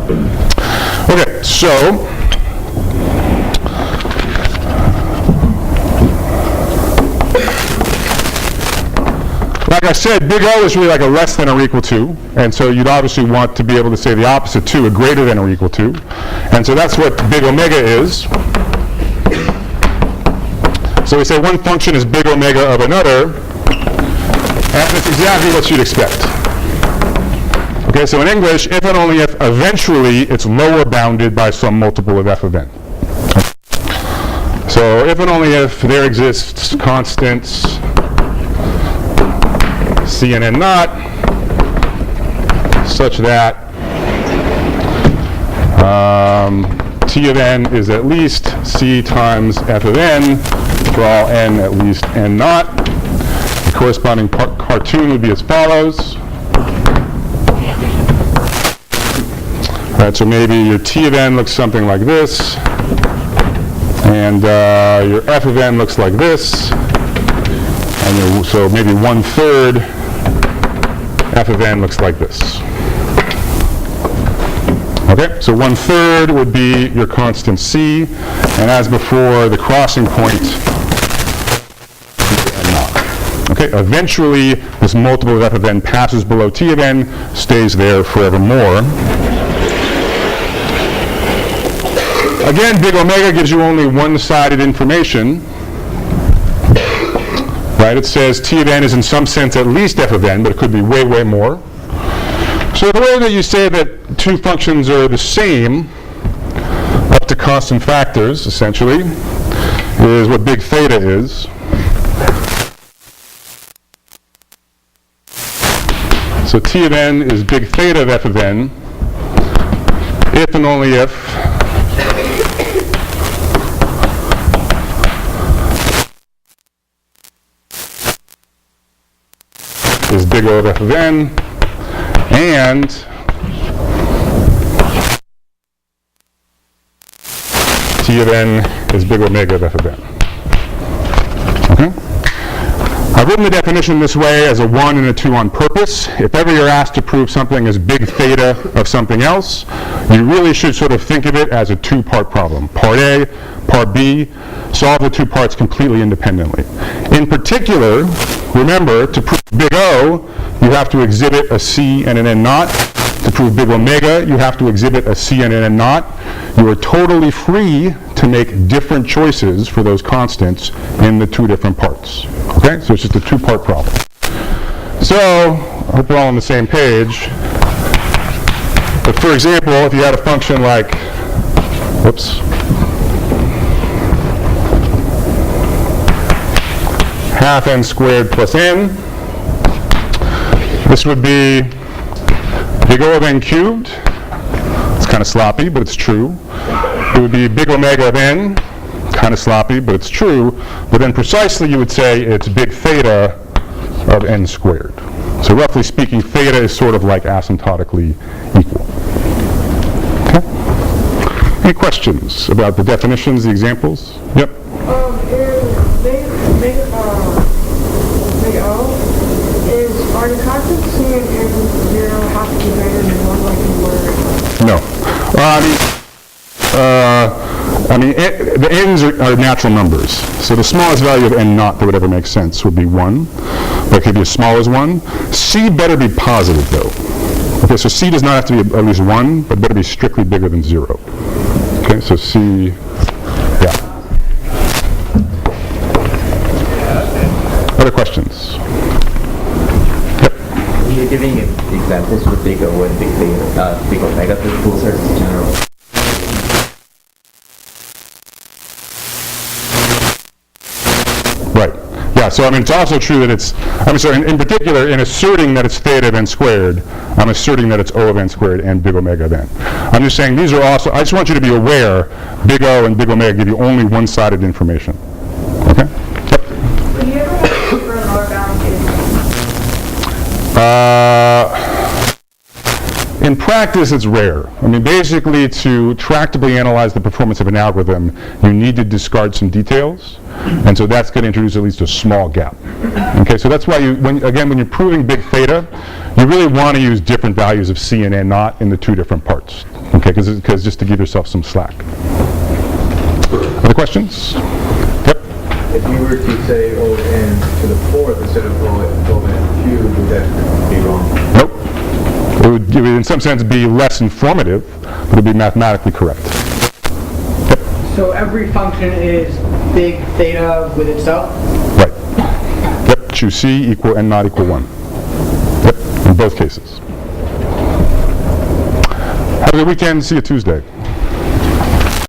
Okay, so like I said, big O is really like a less than or equal to, and so you'd obviously want to be able to say the opposite too, a greater than or equal to, and so that's what big omega is. So we say one function is big omega of another, and it's exactly what you'd expect. Okay, so in English, if and only if eventually it's lower bounded by some multiple of f of n. So if and only if there exists constants c and n naught such that t of n is at least c times f of n for all n at least n naught. The corresponding cartoon would be as follows. All right, so maybe your t of n looks something like this, and your f of n looks like this, and so maybe 1/3 f of n looks like this. Okay, so 1/3 would be your constant c, and as before, the crossing point is n naught. Okay, eventually this multiple of f of n passes below t of n, stays there forevermore. Again, big omega gives you only one-sided information. Right, it says t of n is in some sense at least f of n, but it could be way, way more. So the way that you say that two functions are the same up to constant factors, essentially, is what big theta is. So t of n is big theta of f of n, if and only if is big O of f of n, and t of n is big omega of f of n. Okay? I've written the definition this way as a 1 and a 2 on purpose. If ever you're asked to prove something as big theta of something else, you really should sort of think of it as a two-part problem. Part A, part B, solve the two parts completely independently. In particular, remember, to prove big O, you have to exhibit a C and an N naught. To prove big omega, you have to exhibit a C and an N naught. You are totally free to make different choices for those constants in the two different parts. Okay, so it's just a two-part problem. So, I hope we're all on the same page. But for example, if you had a function like, whoops, half n squared plus n, this would be big O of n cubed. It's kind of sloppy, but it's true. It would be big omega of n, kind of sloppy, but it's true. But then precisely you would say it's big theta of n squared. So roughly speaking, theta is sort of like asymptotically equal. Okay? Any questions about the definitions, the examples? Yep. Are the constants c and n 0 have to be greater than 1 like you were? No. The n's are natural numbers. So the smallest value of n naught that would ever make sense would be 1. But it could be as small as 1. C better be positive, though. Okay, so C does not have to be at least 1, but better be strictly bigger than 0. Okay, so C, yeah. Other questions? You're giving examples with big O and big omega, the rules are general. Right. Yeah, so it's also true that it's, in particular, in asserting that it's theta of n squared, I'm asserting that it's O of n squared and big omega of n. I'm just saying these are also, I just want you to be aware, big O and big omega give you only one-sided information. Okay? Yep. Would you ever have to for a lower bound case? In practice, it's rare. I mean, basically, to tractably analyze the performance of an algorithm, you need to discard some details, and so that's going to introduce at least a small gap. Okay, so that's why when you're proving big theta, you really want to use different values of C and N naught in the two different parts. Okay. Okay, because just to give yourself some slack. Other questions? Yep. If you were to say O(n) to the fourth instead of O(n) cubed, would that be wrong? Nope. It would in some sense be less informative, but it would be mathematically correct. So every function is big theta with itself? Right. Yep. Choose C equal n not equal 1. Yep. In both cases. Have a good weekend. See you Tuesday.